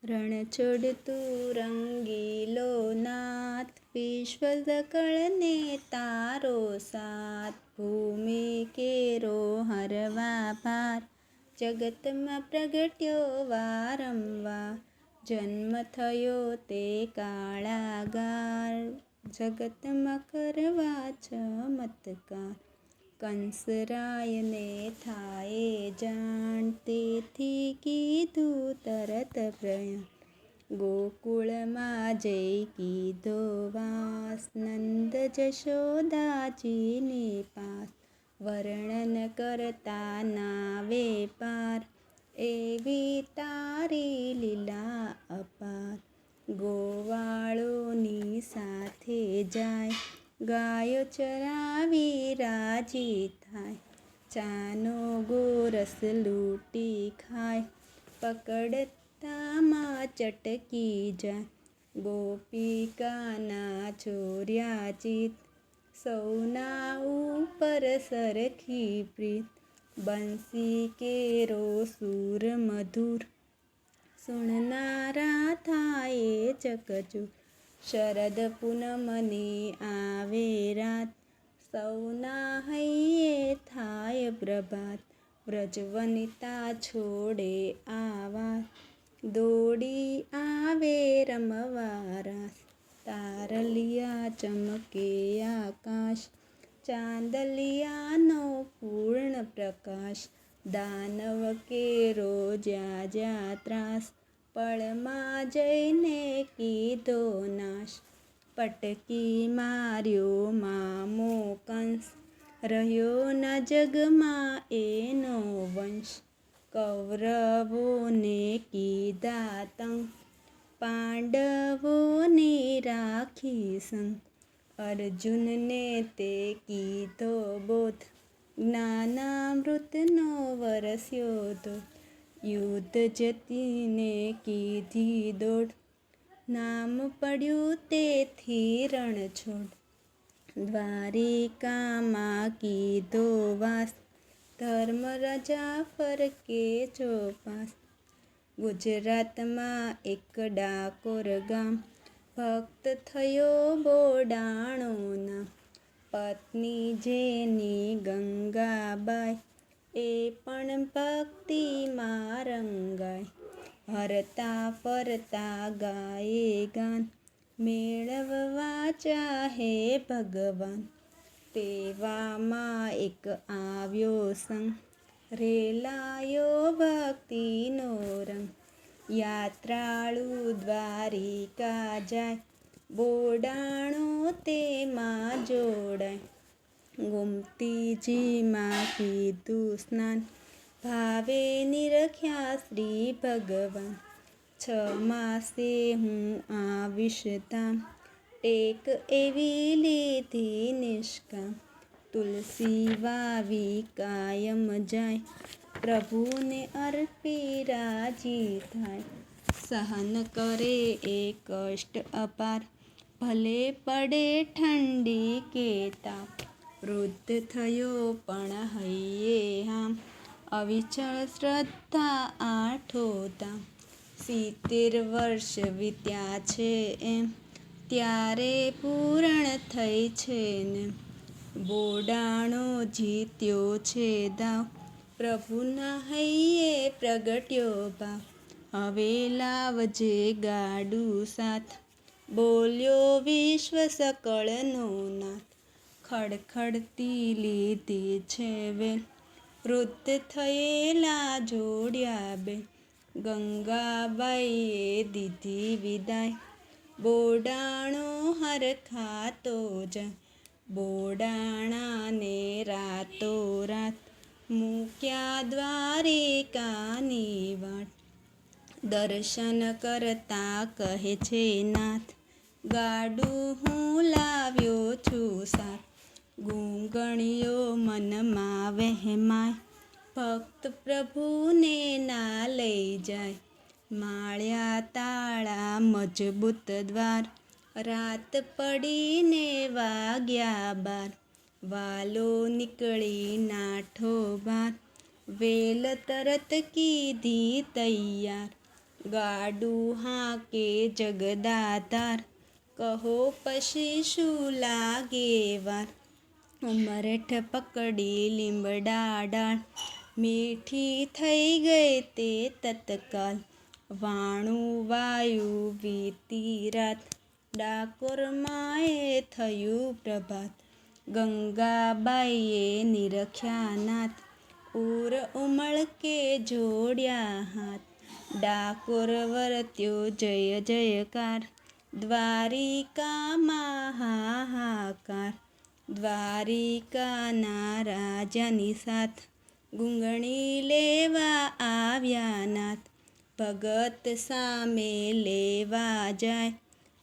રણ છોડતું રંગીલો નાથ, વિશ્વ સકળને તારો સાથ. ભૂમિ કેરો હરવા ભાર, જગતમાં પ્રગટ્યો વારંવાર. જન્મ થયો તે કાળાગાર, જગતમાં કરવા ચમત્કાર. કંસરાયને થાય જાણ, તેથી કીધું તરત પ્રયાણ. ગોકુળમાં જઈ કીધો વાસ, નંદ જશોદાજીની પાસ. વર્ણન કરતા નાવે પાર, એવી તારી લીલા અપાર. ગોવાળોની સાથે જાય, ગાયો ચરાવી રાજી થાય. ચાનો ગોરસ લૂટી ખાય, પકડતામાં ચટકી જાય. ગોપિકાના ચોર્યા ચિત, સૌના ઉપર સરખી પ્રીત. બંસી કેરો સૂર મધુર, સુણનારા થાય ચકચૂર. શરદ પૂનમની આવે રાત, સૌના હૈયે થાય પ્રભાત. વ્રજવનિતા છોડે આવાસ, દોડી આવે રમવા રાસ. તારલિયા ચમકે આકાશ, ચાંદલિયાનો પૂર્ણ પ્રકાશ. દાનવ કેરો જ્યાં જ્યાં ત્રાસ, પળમાં જઈને કીધો નાશ. પટકી માર્યો મામો કંસ, રહ્યો ન જગમાં એનો વંશ. કૌરવોને કીધા તંગ, પાંડવોને રાખી સંગ. અર્જુનને તે કીધો બોધ, જ્ઞાનામૃતનો વરસ્યો ધોધ. યુદ્ધ જતીને કીધી દોડ, નામ પડ્યું તેથી રણછોડ. દ્વારિકામાં કીધો વાસ, ધર્મરાજા ફરકે ચોપાસ. ગુજરાતમાં એક ડાકોર ગામ, ભક્ત થયો બોડાણો નામ. પત્ની જેની ગંગાબાઈ, એ પણ ભક્તિમાં રંગાય. હરતા ફરતા ગાયે ગાન, મેળવવા ચાહે ભગવાન. તેવામાં એક આવ્યો સંગ, રેલાયો ભક્તિનો રંગ. યાત્રાળુ દ્વારિકા જાય, બોડાણો તેમાં જોડાય. ગોમતીજીમાં કીધું સ્નાન, ભાવે નિરખ્યા શ્રી ભગવાન. 6 માસે હું આવીશ ધામ, ટેક એવી લીધી નિષ્કામ. તુલસી વાવી કાયમ જાય, પ્રભુને અર્પી રાજી થાય. સહન કરે એ કષ્ટ અપાર, ભલે પડે ઠંડી કે તાપ. વૃદ્ધ થયો પણ હૈયે હામ, અવિચળ શ્રદ્ધા આઠો ધામ. 70 વર્ષ વીત્યા છે એમ, ત્યારે પૂરણ થઈ છે નેમ. બોડાણો જીત્યો છે દાવ, પ્રભુના હૈયે પ્રગટ્યો ભાવ. હવે લાવજે ગાડું સાથ, બોલ્યો વિશ્વ સકળનો નાથ. ખડખડતી લીધી છે વેલ, વૃદ્ધ થયેલા જોડ્યા બેલ. ગંગાબાઈએ દીધી વિદાય, બોડાણો હરખાતો જાય. બોડાણાને રાતો રાત, મૂક્યા દ્વારિકાની વાટ. દર્શન કરતા કહે છે નાથ, ગાડું હું લાવ્યો છું સાથ. ગૂંગણીયો મનમાં વહેમાય, ભક્ત પ્રભુને ના લઈ જાય. માળ્યા તાળા મજબૂત દ્વાર, રાત પડીને વાગ્યા 12. વાલો નીકળી નાઠો બાર, વેલ તરત કીધી તૈયાર. ગાડું હાકે જગદાધાર, કહો પછી શું લાગે વાર. ઉમરેઠ પકડી લીમડા ડાળ, મીઠી થઈ ગઈ તે તત્કાલ. વાણું વાયું વીતી રાત, ડાકોર માએ થયું પ્રભાત. ગંગાબાઈએ નિરખ્યા નાથ, ઉર ઉમળકે જોડ્યા હાથ. ડાકોર વર્ત્યો જય જયકાર, દ્વારિકામાં હાહાકાર. દ્વારિકાના રાજાની સાથ, ગુંગણી લેવા આવ્યા નાથ. ભગત સામે લેવા જાય,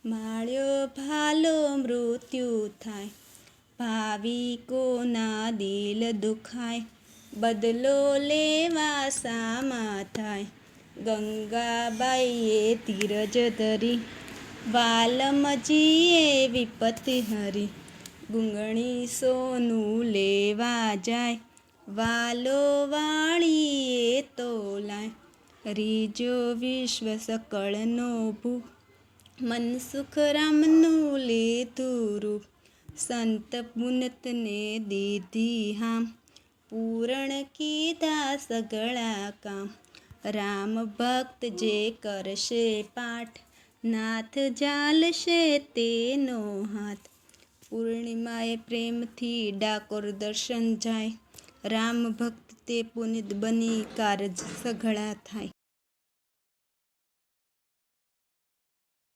માળ્યો ભાલો મૃત્યુ થાય. ભાવિકોના દિલ દુખાય, બદલો લેવા સામા થાય. ગંગાબાઈએ ધીરજ ધરી, વાલમજીએ વિપત્તિ હરી. ગુંગણી સોનું લેવા જાય, વાલો વાળીએ તોલાય. રીજો વિશ્વ સકળનો ભૂખ, મનસુખ રામનું લીધું રૂપ. સંત પુનતને દીધી હામ, પૂરણ કીધા સગળા કામ. રામ ભક્ત જે કરશે પાઠ, નાથ ઝાલશે તેનો હાથ. પૂર્ણિમાએ પ્રેમથી ડાકોર દર્શન જાય, રામ ભક્ત તે પુનિત બની કારજ સઘળા થાય.